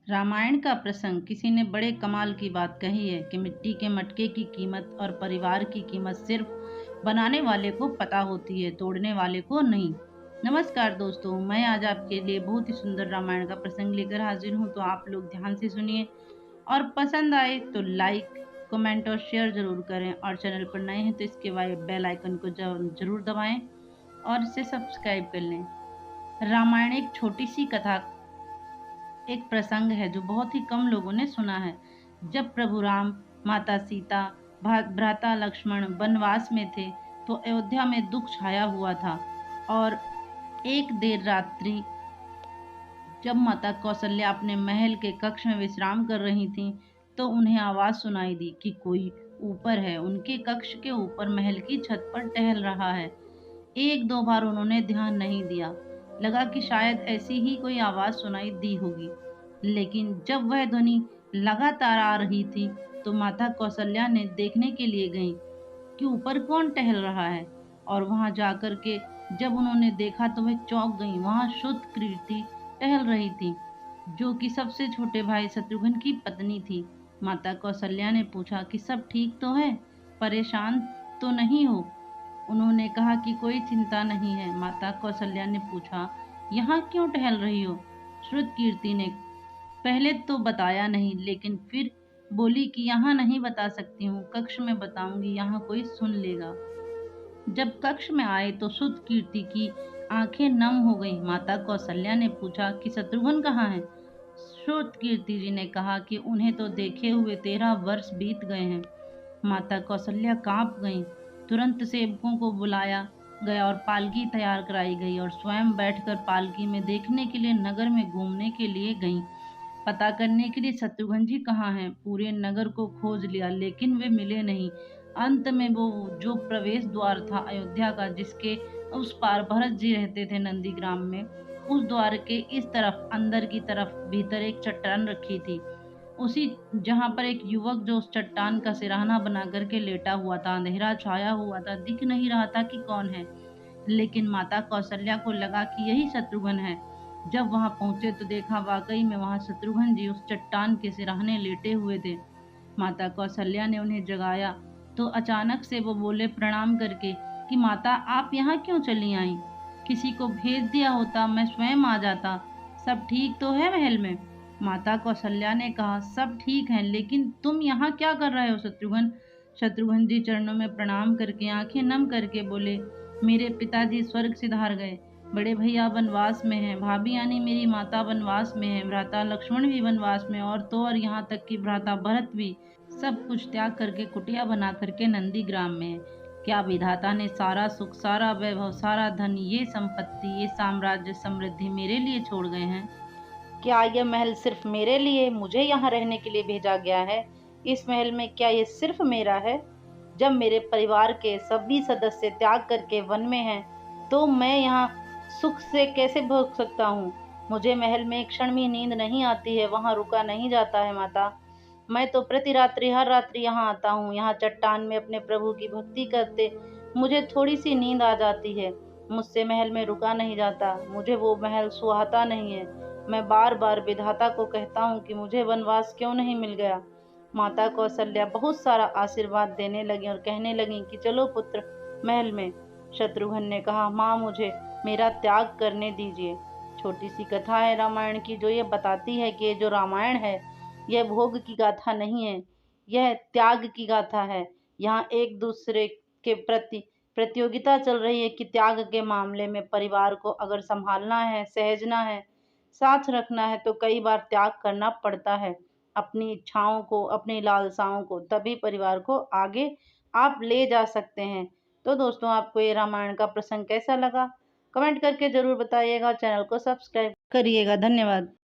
रामायण का प्रसंग। किसी ने बड़े कमाल की बात कही है कि मिट्टी के मटके की कीमत और परिवार की कीमत सिर्फ बनाने वाले को पता होती है, तोड़ने वाले को नहीं। नमस्कार दोस्तों, मैं आज आपके लिए बहुत ही सुंदर रामायण का प्रसंग लेकर हाजिर हूँ, तो आप लोग ध्यान से सुनिए और पसंद आए तो लाइक, कमेंट और शेयर जरूर करें, और चैनल पर नए हैं तो इसके बाद बेल आइकन को जरूर दबाएं और इसे सब्सक्राइब कर लें। रामायण एक छोटी सी कथा, एक प्रसंग है जो बहुत ही कम लोगों ने सुना है। जब प्रभु राम, माता सीता, भ्राता लक्ष्मण वनवास में थे तो अयोध्या में दुख छाया हुआ था। और एक देर रात्रि जब माता कौशल्या अपने महल के कक्ष में विश्राम कर रही थीं, तो उन्हें आवाज सुनाई दी कि कोई ऊपर है, उनके कक्ष के ऊपर महल की छत पर टहल रहा है। एक दो बार उन्होंने ध्यान नहीं दिया, लगा कि शायद ऐसी ही कोई आवाज सुनाई दी होगी। लेकिन जब वह ध्वनि लगातार आ रही थी, तो माता कौशल्या ने देखने के लिए गईं कि ऊपर कौन टहल रहा है। और वहां जाकर के जब उन्होंने देखा तो वह चौंक गईं। वहां शुद्ध कीर्ति टहल रही थी, जो कि सबसे छोटे भाई शत्रुघ्न की पत्नी थी। माता कौशल्या ने पूछा कि सब ठीक तो है, परेशान तो नहीं हो? उन्होंने कहा कि कोई चिंता नहीं है। माता कौशल्या ने पूछा, यहाँ क्यों टहल रही हो? श्रुत कीर्ति ने पहले तो बताया नहीं, लेकिन फिर बोली कि यहाँ नहीं बता सकती हूँ, कक्ष में बताऊंगी, यहाँ कोई सुन लेगा। जब कक्ष में आए तो शुद्ध कीर्ति की आंखें नम हो गईं। माता कौशल्या ने पूछा कि शत्रुघ्न कहाँ है? श्रुत कीर्ति जी ने कहा कि उन्हें तो देखे हुए 13 वर्ष बीत गए हैं। माता कौशल्या कांप गईं। तुरंत सेवकों को बुलाया गया और पालकी तैयार कराई गई, और स्वयं बैठकर पालकी में देखने के लिए नगर में घूमने के लिए गईं। पता करने के लिए शत्रुघ्न जी कहाँ हैं। पूरे नगर को खोज लिया, लेकिन वे मिले नहीं। अंत में वो जो प्रवेश द्वार था अयोध्या का, जिसके उस पार भरत जी रहते थे नंदीग्राम में, उस द्वार के इस तरफ अंदर की तरफ भीतर एक चट्टान रखी थी। उसी जहां पर एक युवक जो उस चट्टान का सिरहाना बना करके लेटा हुआ था। अंधेरा छाया हुआ था, दिख नहीं रहा था कि कौन है, लेकिन माता कौशल्या को लगा कि यही शत्रुघ्न है। जब वहां पहुंचे तो देखा वाकई में वहां शत्रुघ्न जी उस चट्टान के सिरहाने लेटे हुए थे। माता कौशल्या ने उन्हें जगाया तो अचानक से वो बोले प्रणाम करके कि माता, आप यहाँ क्यों चली आई? किसी को भेज दिया होता, मैं स्वयं आ जाता। सब ठीक तो है महल में? माता कौशल्या ने कहा, सब ठीक है, लेकिन तुम यहाँ क्या कर रहे हो शत्रुघ्न? शत्रुघ्न जी चरणों में प्रणाम करके आंखें नम करके बोले, मेरे पिताजी स्वर्ग सिधार गए, बड़े भैया वनवास में हैं, भाभी यानी मेरी माता वनवास में है, भ्राता लक्ष्मण भी वनवास में, और तो और यहाँ तक कि भ्राता भरत भी सब कुछ त्याग करके कुटिया बना करके नंदीग्राम में है। क्या विधाता ने सारा सुख, सारा वैभव, सारा धन, ये संपत्ति, ये साम्राज्य समृद्धि मेरे लिए छोड़ गए हैं? क्या यह महल सिर्फ मेरे लिए, मुझे यहाँ रहने के लिए भेजा गया है? इस महल में क्या ये सिर्फ मेरा है? जब मेरे परिवार के सभी सदस्य त्याग करके वन में हैं, तो मैं यहाँ सुख से कैसे भोग सकता हूँ? मुझे महल में एक क्षण भी नींद नहीं आती है, वहाँ रुका नहीं जाता है माता। मैं तो प्रति रात्रि हर रात्रि यहाँ आता हूँ, यहाँ चट्टान में अपने प्रभु की भक्ति करते मुझे थोड़ी सी नींद आ जाती है। मुझसे महल में रुका नहीं जाता, मुझे वो महल सुहाता नहीं है। मैं बार बार विधाता को कहता हूँ कि मुझे वनवास क्यों नहीं मिल गया। माता कौशल्या बहुत सारा आशीर्वाद देने लगी और कहने लगी कि चलो पुत्र, महल में। शत्रुघ्न ने कहा, माँ, मुझे मेरा त्याग करने दीजिए। छोटी सी कथा है रामायण की, जो ये बताती है कि जो रामायण है, यह भोग की गाथा नहीं है, यह त्याग की गाथा है। यहाँ एक दूसरे के प्रति प्रतियोगिता चल रही है कि त्याग के मामले में परिवार को अगर संभालना है, सहेजना है, साथ रखना है, तो कई बार त्याग करना पड़ता है अपनी इच्छाओं को, अपनी लालसाओं को, तभी परिवार को आगे आप ले जा सकते हैं। तो दोस्तों, आपको ये रामायण का प्रसंग कैसा लगा? कमेंट करके जरूर बताइएगा, चैनल को सब्सक्राइब करिएगा। धन्यवाद।